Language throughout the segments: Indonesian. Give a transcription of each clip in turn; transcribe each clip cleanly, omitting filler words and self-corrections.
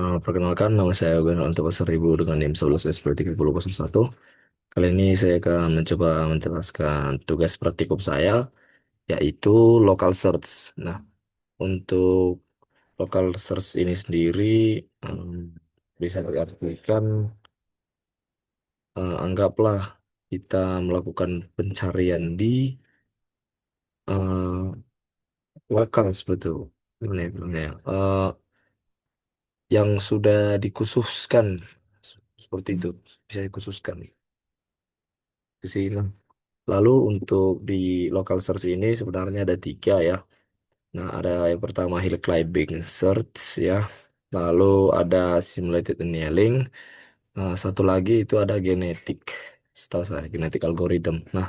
Perkenalkan, nama saya Gwen Altawasar Ribu dengan NIM 11SP3001. Kali ini saya akan mencoba menjelaskan tugas praktikum saya, yaitu local search. Nah, untuk local search ini sendiri bisa diartikan, anggaplah kita melakukan pencarian di eh, lokal seperti itu. Gimana ya bilangnya ya? Yang sudah dikhususkan seperti itu, bisa dikhususkan di sini. Lalu untuk di local search ini sebenarnya ada tiga ya. Nah, ada yang pertama hill climbing search ya. Lalu ada simulated annealing. Satu lagi itu ada genetik. Setahu saya genetik algorithm. Nah,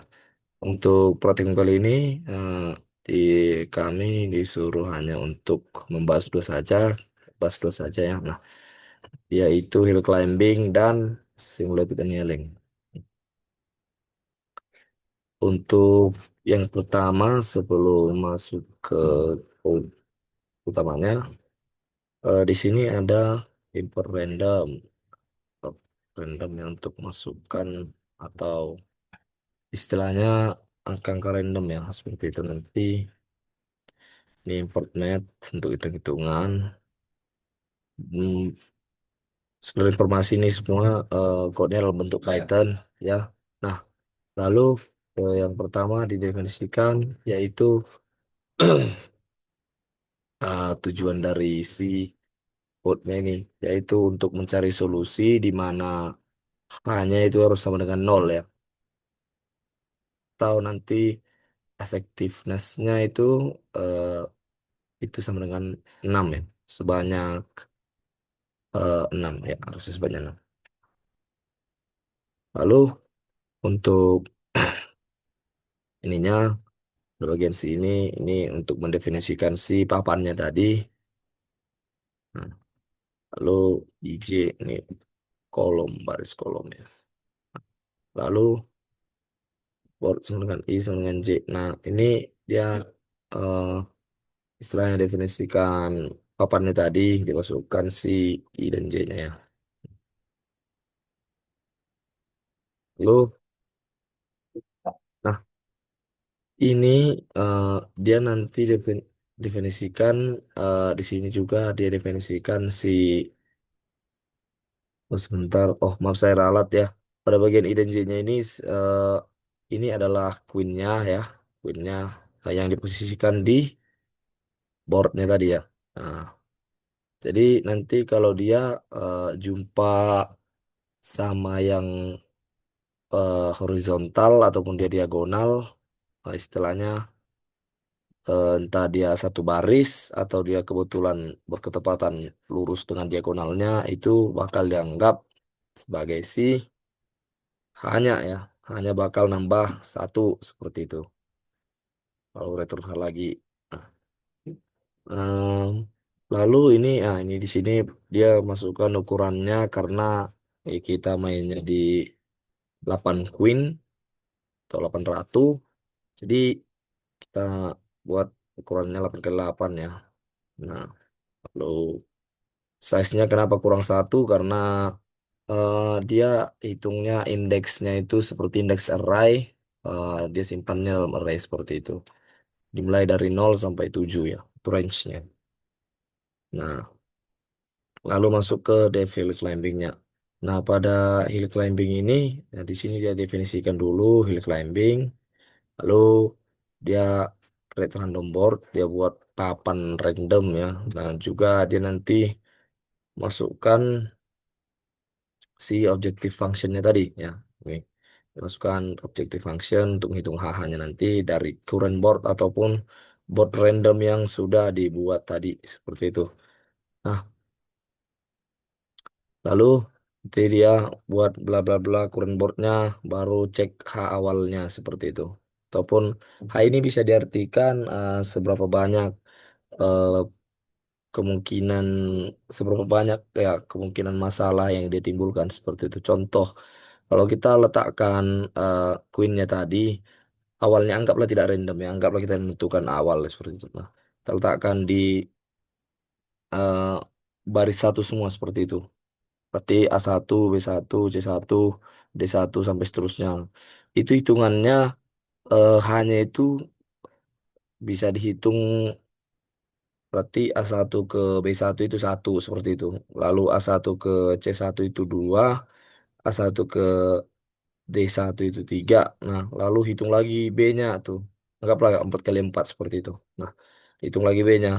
untuk praktikum kali ini di kami disuruh hanya untuk membahas dua saja, bahas dua saja ya. Nah, yaitu hill climbing dan simulated annealing. Untuk yang pertama, sebelum masuk ke utamanya, di sini ada input random, eh, random yang untuk masukkan atau istilahnya angka-angka random ya, seperti itu nanti. Ini import net untuk hitung-hitungan. Hmm, Sebenarnya informasi ini semua code-nya dalam bentuk Python ya. Nah, lalu yang pertama didefinisikan yaitu tujuan dari si code-nya ini, yaitu untuk mencari solusi di mana hanya itu harus sama dengan nol ya. Atau nanti effectiveness-nya itu sama dengan 6 ya. Sebanyak 6 ya, harusnya sebanyak 6. Lalu untuk ininya, bagian sini, ini untuk mendefinisikan si papannya tadi. Nah, lalu IJ ini kolom, baris kolom ya. Lalu board sama dengan I sama dengan J. Nah, ini dia eh, istilahnya definisikan papannya tadi, dimasukkan si I dan J-nya ya. Lalu, nah ini eh, dia nanti definisikan, di sini juga dia definisikan si, oh sebentar, oh maaf saya ralat ya. Pada bagian I dan J-nya ini adalah queen-nya ya, queen-nya yang diposisikan di boardnya tadi ya. Nah, jadi nanti kalau dia jumpa sama yang horizontal ataupun dia diagonal, istilahnya entah dia satu baris atau dia kebetulan berketepatan lurus dengan diagonalnya, itu bakal dianggap sebagai si hanya ya, hanya bakal nambah satu seperti itu. Kalau return hal lagi. Nah, em, lalu ini di sini dia masukkan ukurannya karena kita mainnya di 8 queen atau 8 ratu. Jadi kita buat ukurannya 8 ke 8 ya. Nah, lalu size-nya kenapa kurang satu? Karena dia hitungnya indeksnya itu seperti indeks array. Dia simpannya dalam array seperti itu. Dimulai dari 0 sampai 7 ya. Itu range-nya. Nah, lalu masuk ke dev hill climbing-nya. Nah, pada hill climbing ini, ya di sini dia definisikan dulu hill climbing. Lalu dia create random board, dia buat papan random ya. Nah, juga dia nanti masukkan si objective functionnya tadi ya. Oke. Dia masukkan objective function untuk menghitung HH-nya nanti dari current board ataupun board random yang sudah dibuat tadi seperti itu. Nah, lalu nanti dia buat bla bla bla current boardnya, baru cek H awalnya seperti itu. Ataupun H ini bisa diartikan seberapa banyak eh, kemungkinan seberapa banyak ya kemungkinan masalah yang ditimbulkan seperti itu. Contoh, kalau kita letakkan queen-nya tadi, awalnya anggaplah tidak random ya, anggaplah kita menentukan awal seperti itu. Nah, kita letakkan di baris satu semua seperti itu. Berarti A1, B1, C1, D1 sampai seterusnya. Itu hitungannya hanya itu bisa dihitung berarti A1 ke B1 itu satu seperti itu. Lalu A1 ke C1 itu dua, A1 ke D1 itu tiga. Nah, lalu hitung lagi B-nya tuh. Anggaplah 4 kali 4 seperti itu. Nah, hitung lagi B-nya.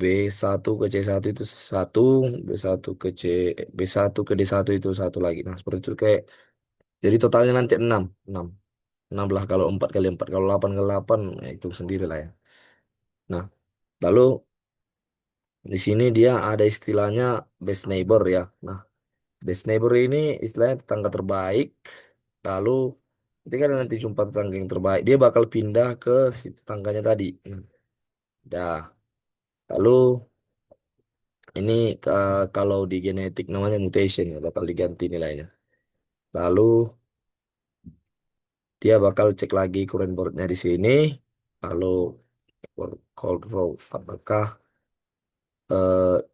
B1 ke C1 itu satu, B1 ke B1 ke D1 itu satu lagi. Nah, seperti itu kayak jadi totalnya nanti 6 6 6 lah kalau 4 kali 4. Kalau 8 kali 8 ya hitung sendiri lah ya. Nah, lalu di sini dia ada istilahnya best neighbor ya. Nah, best neighbor ini istilahnya tetangga terbaik. Lalu ketika nanti jumpa tetangga yang terbaik, dia bakal pindah ke si tetangganya tadi. Dah. Lalu ini kalau di genetik namanya mutation ya, bakal diganti nilainya. Lalu dia bakal cek lagi current boardnya di sini. Lalu cold row apakah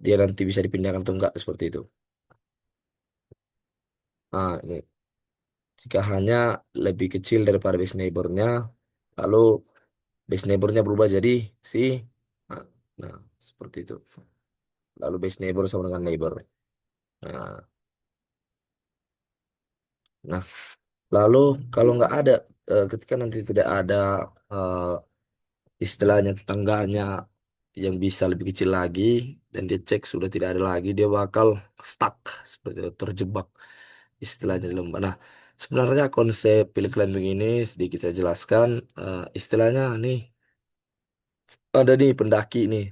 dia nanti bisa dipindahkan atau enggak seperti itu. Nah, ini jika hanya lebih kecil daripada base neighbornya, lalu base neighbornya berubah jadi si nah, nah, seperti itu. Lalu base neighbor sama dengan neighbor. Nah, nah, lalu kalau nggak ada ketika nanti tidak ada eh, istilahnya tetangganya yang bisa lebih kecil lagi dan dia cek sudah tidak ada lagi, dia bakal stuck seperti itu, terjebak istilahnya di lembah. Nah, sebenarnya konsep pilih climbing ini sedikit saya jelaskan. Istilahnya nih ada nih pendaki nih.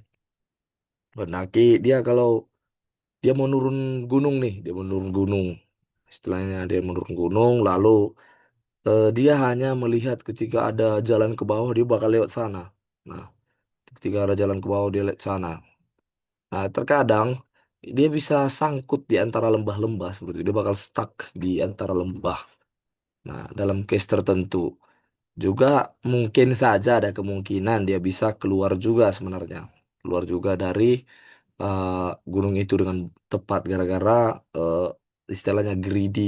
Pendaki dia kalau dia mau nurun gunung nih, dia mau nurun gunung. Istilahnya dia menurun gunung, lalu dia hanya melihat ketika ada jalan ke bawah dia bakal lewat sana. Nah, ketika ada jalan ke bawah dia lewat sana. Nah, terkadang dia bisa sangkut di antara lembah-lembah seperti itu. Dia bakal stuck di antara lembah. Nah, dalam case tertentu juga mungkin saja ada kemungkinan dia bisa keluar juga sebenarnya. Keluar juga dari eh, gunung itu dengan tepat gara-gara eh, istilahnya greedy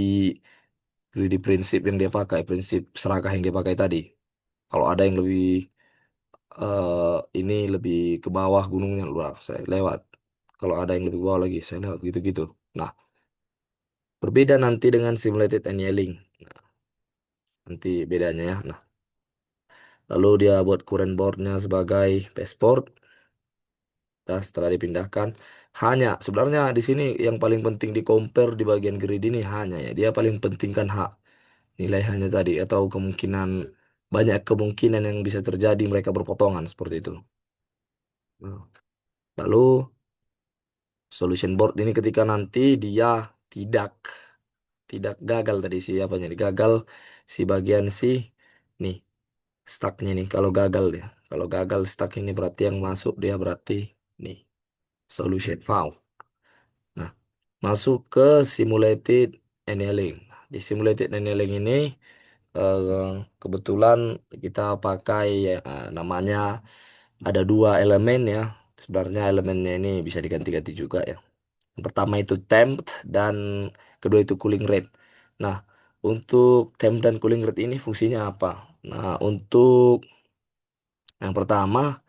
prinsip yang dia pakai, prinsip serakah yang dia pakai tadi. Kalau ada yang lebih ini lebih ke bawah gunungnya, wah, saya lewat. Kalau ada yang lebih bawah lagi, saya lewat gitu-gitu. Nah, berbeda nanti dengan simulated annealing. Nah, nanti bedanya ya. Nah, lalu dia buat current boardnya sebagai passport. Nah, setelah dipindahkan, hanya sebenarnya di sini yang paling penting di compare di bagian grid ini hanya ya dia paling pentingkan hak nilai hanya tadi atau kemungkinan banyak kemungkinan yang bisa terjadi mereka berpotongan seperti itu. Nah, lalu solution board ini ketika nanti dia tidak tidak gagal tadi si apanya nih gagal si bagian si nih stucknya nih kalau gagal stuck ini berarti yang masuk dia berarti nih solution found. Nah, masuk ke simulated annealing. Di simulated annealing ini kebetulan kita pakai namanya ada dua elemen ya. Sebenarnya elemennya ini bisa diganti-ganti juga ya. Yang pertama itu temp dan kedua itu cooling rate. Nah, untuk temp dan cooling rate ini fungsinya apa? Nah, untuk yang pertama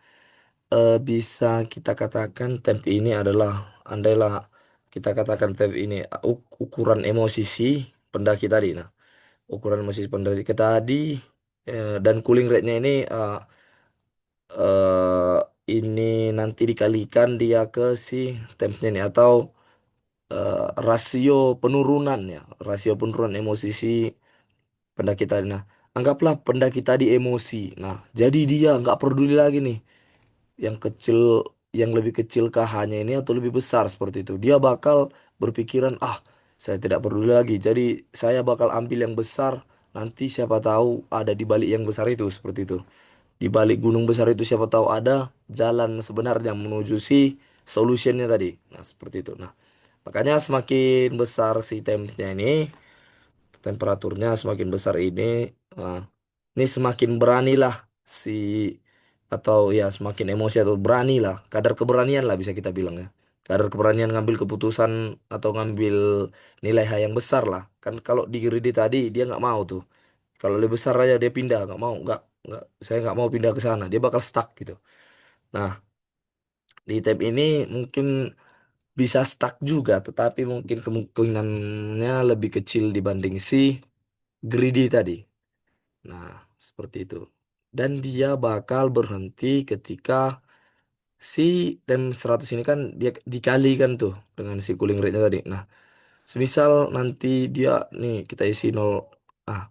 bisa kita katakan temp ini adalah andailah kita katakan temp ini ukuran emosi si pendaki tadi. Nah, ukuran emosi si pendaki tadi dan cooling rate-nya ini eh, ini nanti dikalikan dia ke si tempnya ini atau rasio penurunan ya, rasio penurunan emosi si pendaki tadi. Nah, anggaplah pendaki tadi emosi. Nah, jadi dia nggak peduli lagi nih, yang kecil, yang lebih kecil KH-nya ini atau lebih besar seperti itu. Dia bakal berpikiran, ah, saya tidak peduli lagi. Jadi saya bakal ambil yang besar. Nanti siapa tahu ada di balik yang besar itu seperti itu. Di balik gunung besar itu siapa tahu ada jalan sebenarnya menuju si solutionnya tadi. Nah, seperti itu. Nah, makanya semakin besar si tempnya ini, temperaturnya semakin besar ini, nah, ini semakin beranilah si atau ya semakin emosi atau berani lah, kadar keberanian lah bisa kita bilang ya. kadar keberanian ngambil keputusan atau ngambil nilai hal yang besar lah. Kan kalau di Gridi tadi dia nggak mau tuh. Kalau lebih besar aja dia pindah, nggak mau, nggak, saya nggak mau pindah ke sana. Dia bakal stuck gitu. Nah, di tab ini mungkin bisa stuck juga, tetapi mungkin kemungkinannya lebih kecil dibanding si greedy tadi. Nah, seperti itu. Dan dia bakal berhenti ketika si tem 100 ini kan dia dikalikan tuh dengan si cooling rate-nya tadi. Nah, semisal nanti dia nih kita isi nol.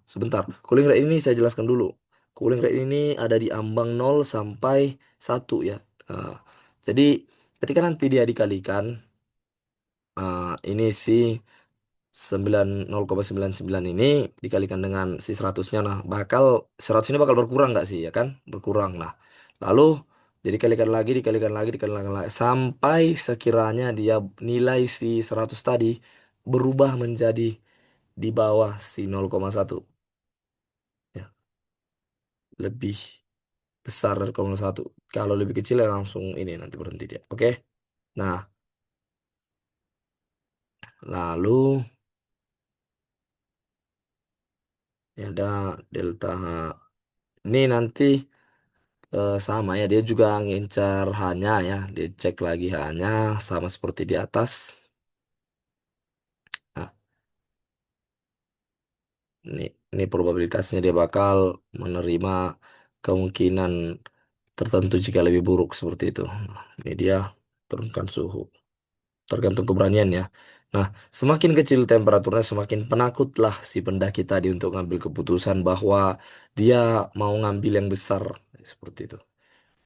Sebentar. Cooling rate ini saya jelaskan dulu. Cooling rate ini ada di ambang 0 sampai 1 ya. Nah, jadi ketika nanti dia dikalikan ini si 9 0,99 ini dikalikan dengan si 100-nya, nah bakal 100 ini bakal berkurang nggak sih, ya kan, berkurang. Nah lalu jadi dikalikan lagi sampai sekiranya dia nilai si 100 tadi berubah menjadi di bawah si 0,1 ya, lebih besar dari 0,1. Kalau lebih kecil ya langsung ini nanti berhenti dia, oke. Nah lalu ya ada delta H ini nanti sama ya, dia juga ngincar hanya ya, dia cek lagi hanya sama seperti di atas. Nah, ini ini probabilitasnya dia bakal menerima kemungkinan tertentu jika lebih buruk seperti itu. Nah, ini dia turunkan suhu, tergantung keberanian ya. Nah, semakin kecil temperaturnya, semakin penakutlah si pendaki tadi untuk ngambil keputusan bahwa dia mau ngambil yang besar seperti itu.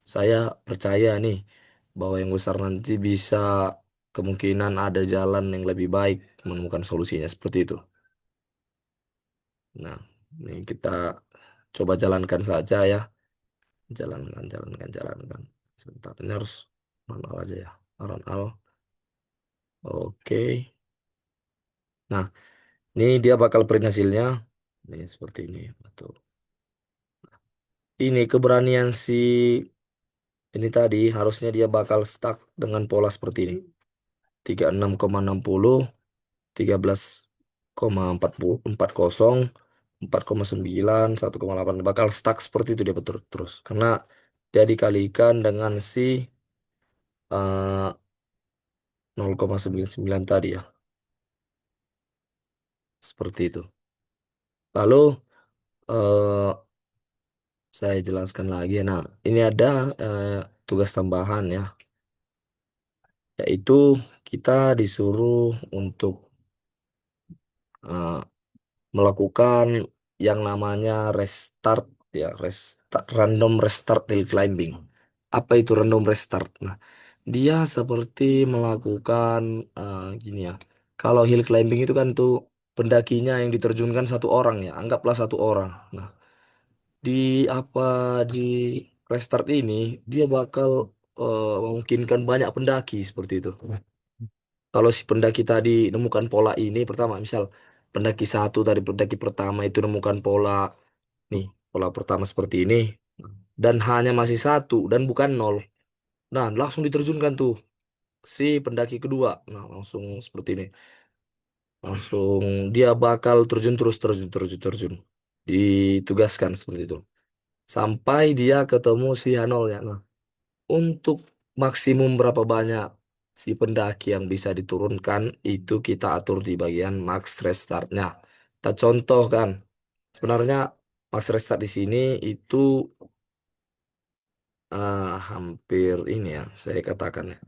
Saya percaya nih bahwa yang besar nanti bisa kemungkinan ada jalan yang lebih baik menemukan solusinya seperti itu. Nah, ini kita coba jalankan saja ya. Jalankan, jalankan, jalankan. Sebentar, ini harus manual aja ya. Run al. Oke. Nah, ini dia bakal print hasilnya. Ini seperti ini. Betul. Ini keberanian si ini tadi harusnya dia bakal stuck dengan pola seperti ini. 36,60, 13,40, 4,9, 1,8 bakal stuck seperti itu dia betul terus karena dia dikalikan dengan si 0,99 tadi ya, seperti itu. Lalu eh, saya jelaskan lagi. Nah, ini ada eh, tugas tambahan ya, yaitu kita disuruh untuk eh, melakukan yang namanya restart ya, restart, random restart hill climbing. Apa itu random restart? Nah, dia seperti melakukan gini ya. Kalau hill climbing itu kan tuh pendakinya yang diterjunkan satu orang ya, anggaplah satu orang. Nah, di apa di restart ini dia bakal memungkinkan banyak pendaki seperti itu. Kalau si pendaki tadi nemukan pola ini pertama, misal pendaki satu tadi pendaki pertama itu nemukan pola nih, pola pertama seperti ini dan hanya masih satu dan bukan nol. Nah, langsung diterjunkan tuh si pendaki kedua. Nah, langsung seperti ini. Langsung dia bakal terjun terus terjun terjun terjun. Ditugaskan seperti itu. Sampai dia ketemu si Hanolnya. Nah, untuk maksimum berapa banyak si pendaki yang bisa diturunkan itu kita atur di bagian max restartnya. Kita contohkan, sebenarnya max restart di sini itu hampir ini ya, saya katakan ya.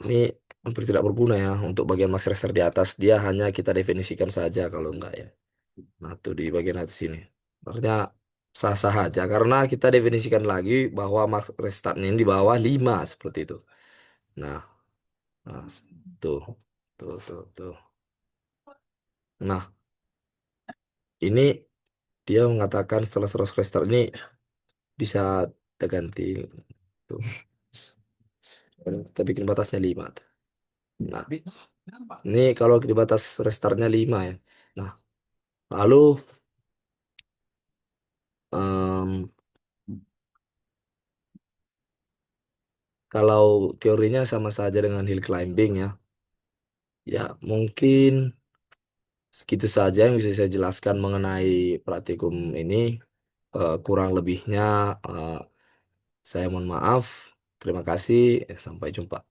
Ini hampir tidak berguna ya untuk bagian max restart di atas. Dia hanya kita definisikan saja kalau enggak ya. Nah, tuh di bagian atas sini. Artinya sah-sah aja karena kita definisikan lagi bahwa max restartnya ini di bawah 5 seperti itu. Nah, Nah, tuh, tuh. Nah, ini dia mengatakan setelah 100 restart ini bisa terganti. Tuh, kita bikin batasnya 5 tuh. Nah, ini kalau di batas restartnya 5 ya. Nah, lalu em, kalau teorinya sama saja dengan hill climbing ya. Ya, mungkin segitu saja yang bisa saya jelaskan mengenai praktikum ini. Kurang lebihnya, saya mohon maaf. Terima kasih. Sampai jumpa.